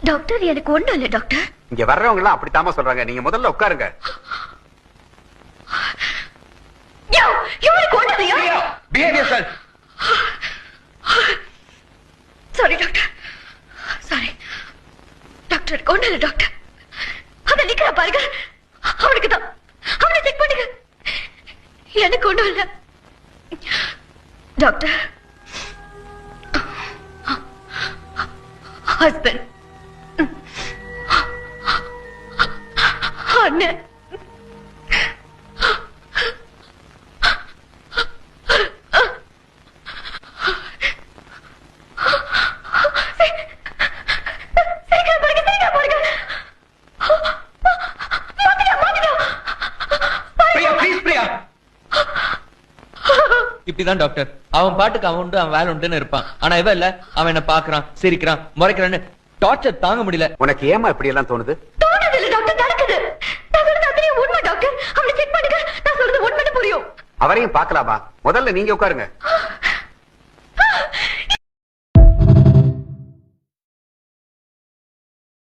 Doctor எனக்கு ஒண்ணும் இல்ல டாக்டர். இங்க வர்றவங்க எல்லாம் அப்படித்தாம சொல்றாங்க. நீங்க முதல்ல உட்காருங்க. இவனுக்கு ஒண்ணும் இல்லையா? Behaviour sir. Sorry doctor, sorry doctor. எனக்கு ஒண்ணும் இல்ல டாக்டர். அத நிக்கிற பாருங்க, அவனுக்கு தான். அவனை செக் பண்ணுங்க. எனக்கு ஒண்ணும் இல்ல டாக்டர். ஹஸ்பண்ட், அண்ணன், இப்படிதான் டாக்டர். அவன் பாட்டுக்கு அவன் உண்டு, அவன் வேலை உண்டுன்னு இருப்பான். ஆனா இவன் இல்ல, அவன் என்ன பாக்குறான், சிரிக்கிறான், முறைக்கிறான்னு டார்ச்சர் தாங்க முடியல. உனக்கு ஏமா இப்படி எல்லாம் தோணுது? தோணுது இல்ல டாக்டர், நடக்குது. நான் சொல்றது அத்தனையும் உண்மை டாக்டர். அவனை செக் பண்ணுங்க. நான் சொல்றது உண்மைன்னு புரியும். அவரையும் பார்க்கலாமா? முதல்ல நீங்க உட்காருங்க.